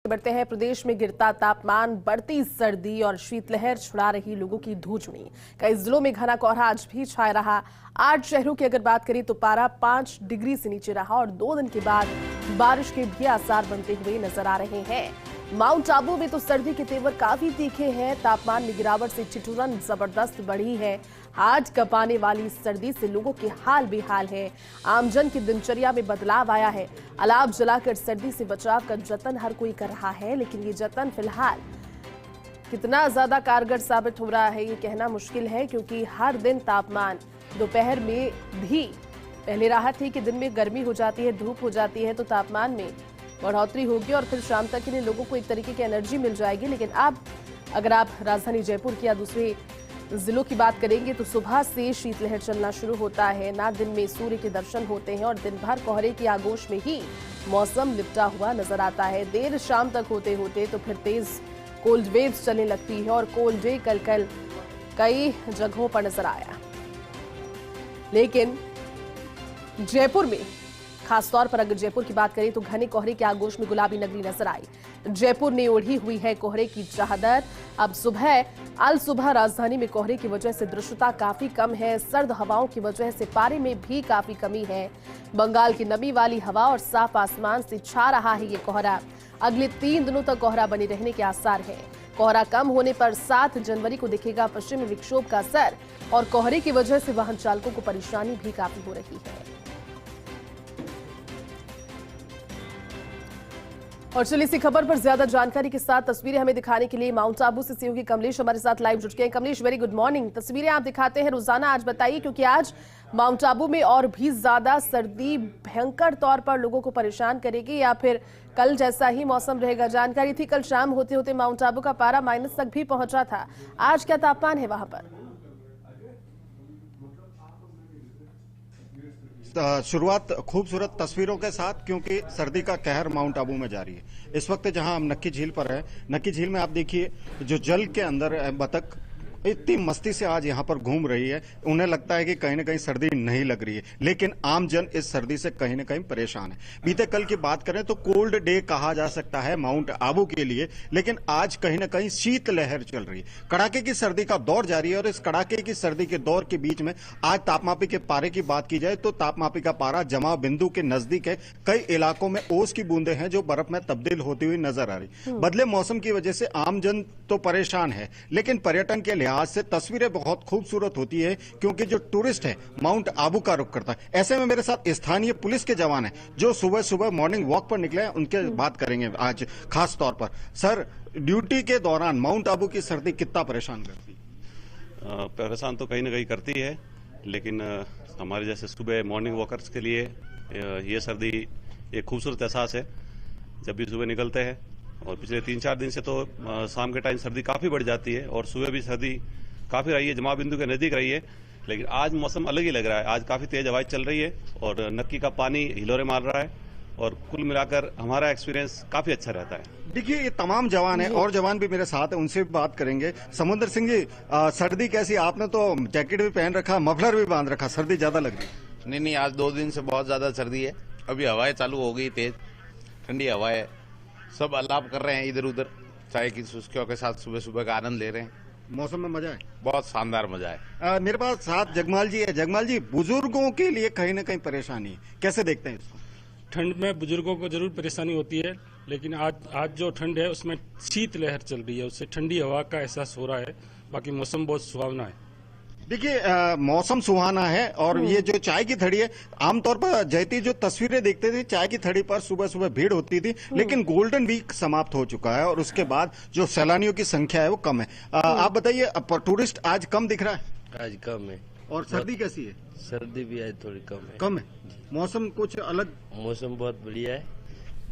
बढ़ते हैं। प्रदेश में गिरता तापमान, बढ़ती सर्दी और शीतलहर छुड़ा रही लोगों की धूचुनी। कई जिलों में घना कोहरा आज भी छाया रहा। 8 शहरों की अगर बात करें तो पारा 5 डिग्री से नीचे रहा और 2 दिन के बाद बारिश के भी आसार बनते हुए नजर आ रहे हैं। माउंट आबू में तो सर्दी के तेवर काफी तीखे हैं। तापमान में गिरावट से ठिठुरन जबरदस्त बढ़ी है। हाथ कंपाने वाली सर्दी से लोगों के हाल बेहाल है। आमजन की दिनचर्या में बदलाव आया है। अलाव जलाकर सर्दी से बचाव का जतन हर कोई कर रहा है, लेकिन ये जतन फिलहाल कितना ज्यादा कारगर साबित हो रहा है ये कहना मुश्किल है, क्योंकि हर दिन तापमान दोपहर में भी पहले राहत थी कि दिन में गर्मी हो जाती है, धूप हो जाती है तो तापमान में बढ़ोतरी होगी और फिर शाम तक के लिए लोगों को एक तरीके की एनर्जी मिल जाएगी। लेकिन अब अगर आप राजधानी जयपुर की या दूसरे जिलों की बात करेंगे तो सुबह से शीतलहर चलना शुरू होता है। ना दिन में सूर्य के दर्शन होते हैं और दिन भर कोहरे की आगोश में ही मौसम लिपटा हुआ नजर आता है। देर शाम तक होते होते तो फिर तेज कोल्ड वेव्स चलने लगती है और कोल्ड डे कल कई जगहों पर नजर आया। लेकिन जयपुर में खासतौर पर अगर जयपुर की बात करें तो घने कोहरे के आगोश में गुलाबी नगरी नजर आई। जयपुर ने ओढ़ी हुई है कोहरे की चादर। अब सुबह राजधानी में कोहरे की वजह से दृश्यता काफी कम है। सर्द हवाओं की वजह से पारे में भी काफी कमी है। बंगाल की नमी वाली हवा और साफ आसमान से छा रहा है ये कोहरा। अगले 3 दिनों तक कोहरा बने रहने के आसार है। कोहरा कम होने पर 7 जनवरी को दिखेगा पश्चिमी विक्षोभ का असर और कोहरे की वजह से वाहन चालकों को परेशानी भी काफी हो रही है। और चलिए इसी खबर पर ज्यादा जानकारी के साथ तस्वीरें हमें दिखाने के लिए माउंट आबू से सहयोगी कमलेश हमारे साथ लाइव जुट गए हैं। Kamlesh, very good morning. तस्वीरें आप दिखाते हैं रोजाना, आज बताइए, क्योंकि आज माउंट आबू में और भी ज्यादा सर्दी भयंकर तौर पर लोगों को परेशान करेगी या फिर कल जैसा ही मौसम रहेगा? जानकारी थी कल शाम होते होते माउंट आबू का पारा माइनस तक भी पहुंचा था। आज क्या तापमान है वहां पर? शुरुआत खूबसूरत तस्वीरों के साथ, क्योंकि सर्दी का कहर माउंट आबू में जारी है। इस वक्त जहां हम नक्की झील पर हैं, नक्की झील में आप देखिए जो जल के अंदर बतख इतनी मस्ती से आज यहाँ पर घूम रही है। उन्हें लगता है कि कहीं ना कहीं सर्दी नहीं लग रही है, लेकिन आम जन इस सर्दी से कहीं ना कहीं परेशान है। बीते कल की बात करें तो कोल्ड डे कहा जा सकता है माउंट आबू के लिए, लेकिन आज कहीं ना कहीं शीतलहर चल रही है। कड़ाके की सर्दी का दौर जारी है और इस कड़ाके की सर्दी के दौर के बीच में आज तापमापी के पारे की बात की जाए तो तापमापी का पारा जमाव बिंदु के नजदीक है। कई इलाकों में ओस की बूंदें हैं जो बर्फ में तब्दील होती हुई नजर आ रही। बदले मौसम की वजह से आम जन तो परेशान है, लेकिन पर्यटन के आज से तस्वीरें बहुत खूबसूरत होती है, क्योंकि जो टूरिस्ट है माउंट आबू का रुख करता है। ऐसे में मेरे साथ स्थानीय पुलिस के जवान हैं जो सुबह सुबह मॉर्निंग वॉक पर निकले हैं, उनके बात करेंगे आज खास तौर पर। सर, ड्यूटी के दौरान माउंट आबू की सर्दी कितना परेशान करती है? परेशान तो कहीं ना कहीं करती है, लेकिन हमारे जैसे सुबह मॉर्निंग वॉकर्स के लिए ये सर्दी एक खूबसूरत एहसास है जब भी सुबह निकलते हैं। और पिछले 3-4 दिन से तो शाम के टाइम सर्दी काफी बढ़ जाती है और सुबह भी सर्दी काफी रही है, जमाव बिंदु के नजदीक रही है। लेकिन आज मौसम अलग ही लग रहा है। आज काफी तेज हवाएं चल रही है और नक्की का पानी हिलोरे मार रहा है और कुल मिलाकर हमारा एक्सपीरियंस काफी अच्छा रहता है। देखिए ये तमाम जवान हैं और जवान भी मेरे साथ हैं, उनसे भी बात करेंगे। समुद्र सिंह जी, सर्दी कैसी? आपने तो जैकेट भी पहन रखा, मफलर भी बांध रखा, सर्दी ज्यादा लग रही है? नहीं, आज 2 दिन से बहुत ज्यादा सर्दी है। अभी हवाएं चालू हो गई, तेज ठंडी हवाएं है। सब अलाप कर रहे हैं इधर उधर, चाय की चुस्कियों के साथ सुबह सुबह का आनंद ले रहे हैं। मौसम में मजा है, बहुत शानदार मजा है। मेरे पास साथ जगमाल जी है। जगमाल जी, बुजुर्गों के लिए कहीं ना कहीं परेशानी है, कैसे देखते हैं इसको? ठंड में बुजुर्गों को जरूर परेशानी होती है, लेकिन आज जो ठंड है उसमें शीतलहर चल रही है, उससे ठंडी हवा का एहसास हो रहा है। बाकी मौसम बहुत सुहावना है। देखिए मौसम सुहाना है और ये जो चाय की थड़ी है, आमतौर पर जयती जो तस्वीरें देखते थे चाय की थड़ी पर सुबह सुबह भीड़ होती थी, लेकिन गोल्डन वीक समाप्त हो चुका है और उसके बाद जो सैलानियों की संख्या है वो कम है। आप बताइए, टूरिस्ट आज कम दिख रहा है? आज कम है। और सर्दी कैसी है? सर्दी भी आज थोड़ी कम है। कम है। मौसम कुछ अलग? मौसम बहुत बढ़िया है।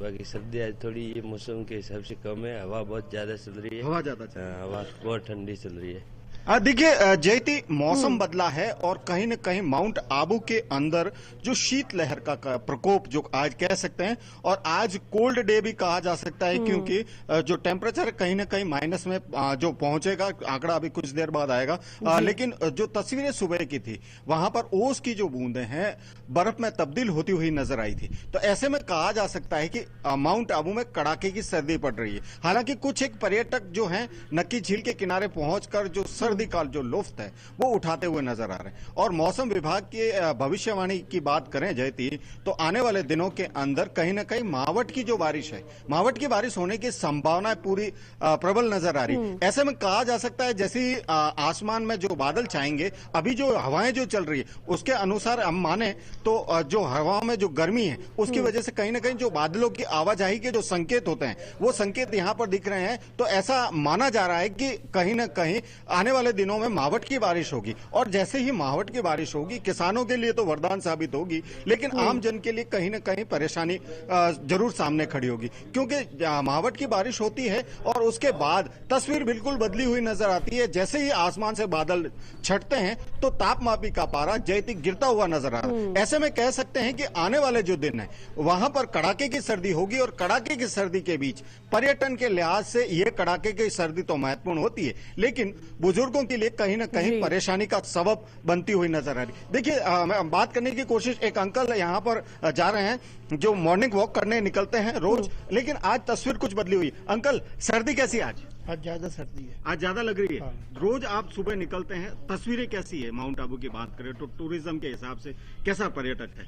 बाकी सर्दी आज थोड़ी ये मौसम के हिसाब से कम है। हवा बहुत ज्यादा चल रही है। हवा ज्यादा चल रही है। हवा बहुत ठंडी चल रही है। देखिए जयती, मौसम बदला है और कहीं न कहीं माउंट आबू के अंदर जो शीतलहर का प्रकोप जो आज कह सकते हैं, और आज कोल्ड डे भी कहा जा सकता है, क्योंकि जो टेम्परेचर कहीं न कहीं माइनस में जो पहुंचेगा, आंकड़ा अभी कुछ देर बाद आएगा, लेकिन जो तस्वीरें सुबह की थी वहां पर ओस की जो बूंदें हैं बर्फ में तब्दील होती हुई नजर आई थी। तो ऐसे में कहा जा सकता है कि माउंट आबू में कड़ाके की सर्दी पड़ रही है। हालांकि कुछ एक पर्यटक जो हैं नक्की झील के किनारे पहुंचकर जो सर्दी का जो लुफ्त है वो उठाते हुए नजर आ रहे हैं। और मौसम विभाग की भविष्यवाणी की बात करें जयती, तो आने वाले दिनों के अंदर कहीं ना कहीं मावठ की जो बारिश है, मावठ की बारिश होने की संभावना पूरी प्रबल नजर आ रही है। ऐसे में कहा जा सकता है जैसे ही आसमान में जो बादल छाएंगे, अभी जो हवाएं जो चल रही है उसके अनुसार हम माने तो जो हवा में जो गर्मी है उसकी वजह से कहीं ना कहीं जो बादलों की आवाजाही के जो संकेत होते हैं वो संकेत यहां पर दिख रहे हैं। तो ऐसा माना जा रहा है कि कहीं ना कहीं आने वाले दिनों में मावठ की बारिश होगी, और जैसे ही मावठ की बारिश होगी किसानों के लिए तो वरदान साबित होगी, लेकिन आम जन के लिए कहीं ना कहीं परेशानी जरूर सामने खड़ी होगी, क्योंकि मावठ की बारिश होती है और उसके बाद तस्वीर बिल्कुल बदली हुई नजर आती है। जैसे ही आसमान से बादल छटते हैं तो तापमापी का पारा जयती गिरता हुआ नजर आ रहा है। ऐसे में कह सकते हैं कि आने वाले जो दिन है वहां पर कड़ाके की सर्दी होगी, और कड़ाके की सर्दी के बीच पर्यटन के लिहाज से यह कड़ाके की सर्दी तो महत्वपूर्ण होती है, लेकिन बुजुर्गों के लिए कहीं ना कहीं परेशानी का सबब बनती हुई नजर आ रही। देखिए मैं बात करने की कोशिश, एक अंकल यहाँ पर जा रहे हैं जो मॉर्निंग वॉक करने निकलते हैं रोज, लेकिन आज तस्वीर कुछ बदली हुई। अंकल, सर्दी कैसी आज? आज ज्यादा सर्दी है। आज ज्यादा लग रही है। रोज आप सुबह निकलते हैं, तस्वीरें कैसी है? माउंट आबू की बात करें तो टूरिज्म के हिसाब से कैसा पर्यटक है?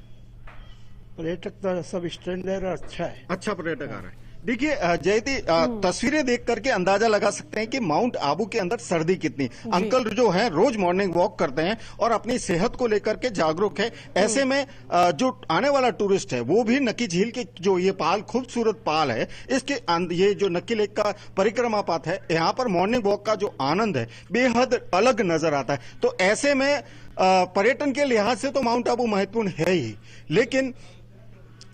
पर्यटक तो सब स्टैंडर्ड और अच्छा है। अच्छा पर्यटक आ रहा है। देखिए जयती, तस्वीरें देख करके अंदाजा लगा सकते हैं कि माउंट आबू के अंदर सर्दी कितनी। अंकल जो हैं रोज मॉर्निंग वॉक करते हैं और अपनी सेहत को लेकर के जागरूक है। ऐसे में जो आने वाला टूरिस्ट है वो भी नक्की झील के जो ये पाल, खूबसूरत पाल है, इसके ये जो नक्की लेक का परिक्रमा पथ है, यहाँ पर मॉर्निंग वॉक का जो आनंद है बेहद अलग नजर आता है। तो ऐसे में पर्यटन के लिहाज से तो माउंट आबू महत्वपूर्ण है ही, लेकिन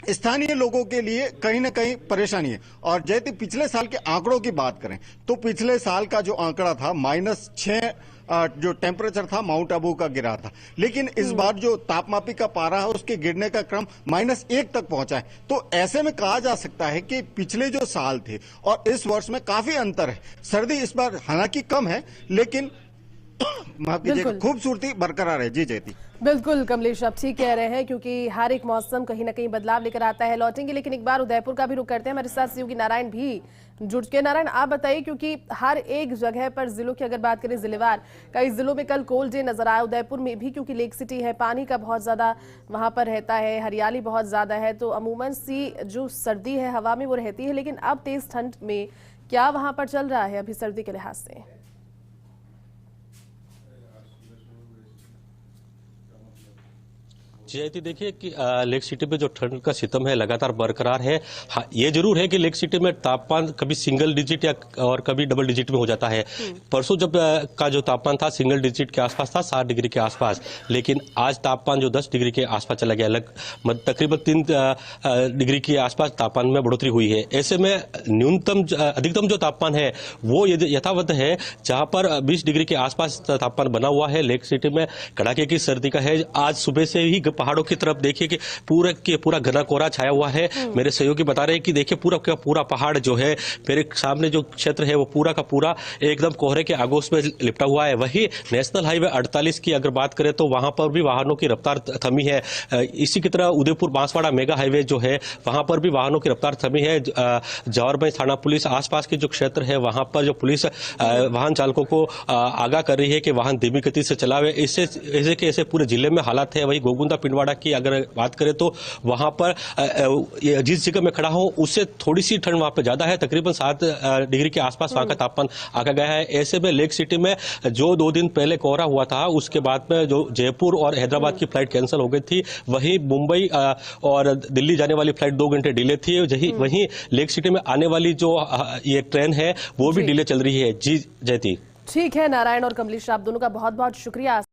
स्थानीय लोगों के लिए कहीं ना कहीं परेशानी है। और जयती, पिछले साल के आंकड़ों की बात करें तो पिछले साल का जो आंकड़ा था -6 जो टेम्परेचर था माउंट आबू का गिरा था, लेकिन इस बार जो तापमापी का पारा है उसके गिरने का क्रम -1 तक पहुंचा है। तो ऐसे में कहा जा सकता है कि पिछले जो साल थे और इस वर्ष में काफी अंतर है। सर्दी इस बार हालांकि कम है, लेकिन माफ कीजिएगा, खूबसूरती बरकरार है। जी जयती। बिल्कुल कमलेश, आप ठीक कह रहे हैं, क्योंकि हर एक मौसम कहीं ना कहीं बदलाव लेकर आता है। लौटेंगे, लेकिन एक बार उदयपुर का भी रुख करते हैं। हमारे साथ सहयोगी नारायण भी जुड़ के। नारायण, आप बताइए, क्योंकि हर एक जगह पर जिलों की अगर बात करें, जिलेवार कई जिलों में कल कोल्ड डे नजर आया। उदयपुर में भी क्योंकि लेक सिटी है, पानी का बहुत ज्यादा वहां पर रहता है, हरियाली बहुत ज्यादा है, तो अमूमन सी जो सर्दी है हवा में वो रहती है। लेकिन अब तेज ठंड में क्या वहां पर चल रहा है अभी सर्दी के लिहाज से? जयती, देखिए कि लेक सिटी में जो ठंड का सितम है लगातार बरकरार है। हाँ, ये जरूर है कि लेक सिटी में तापमान कभी सिंगल डिजिट या और कभी डबल डिजिट में हो जाता है। परसों जब का जो तापमान था सिंगल डिजिट के आसपास था, 7 डिग्री के आसपास, लेकिन आज तापमान जो 10 डिग्री के आसपास चला गया, तकरीबन 3 डिग्री के आसपास तापमान में बढ़ोतरी हुई है। ऐसे में अधिकतम जो तापमान है वो यथावत है, जहां पर 20 डिग्री के आसपास तापमान बना हुआ है। लेक सिटी में कड़ाके की सर्दी का है। आज सुबह से ही पहाड़ों की तरफ देखिए कि पूरा घना कोहरा छाया हुआ है। मेरे सहयोगी बता रहे हैं कि देखिए पूरा पहाड़ जो है, मेरे सामने जो क्षेत्र है वो पूरा का पूरा एकदम कोहरे के आगोश में लिपटा हुआ है। वही नेशनल हाईवे 48 की अगर बात करें तो वहां पर भी वाहनों की रफ्तार थमी है। इसी की तरह उदयपुर बांसवाड़ा मेगा हाईवे जो है वहां पर भी वाहनों की रफ्तार थमी है। जवाहर थाना पुलिस आसपास के जो क्षेत्र है वहां पर जो पुलिस वाहन चालकों को आगाह कर रही है कि वाहन धीमी गति से चलावे। ऐसे पूरे जिले में हालात है। वही गोगुंदा पिंडवाड़ा की अगर बात करें तो वहां पर जिस जगह मैं खड़ा हूं उससे थोड़ी सी ठंड वहां पर ज्यादा है, तकरीबन 7 डिग्री के आसपास वहां का तापमान आका गया है। ऐसे में लेक सिटी में जो 2 दिन पहले कोहरा हुआ था उसके बाद में जो जयपुर और हैदराबाद की फ्लाइट कैंसिल हो गई थी, वहीं मुंबई और दिल्ली जाने वाली फ्लाइट 2 घंटे डिले थी। वहीं लेक सिटी में आने वाली जो ये ट्रेन है वो भी डिले चल रही है। जी जयती। ठीक है नारायण और कमलेश, आप दोनों का बहुत बहुत शुक्रिया।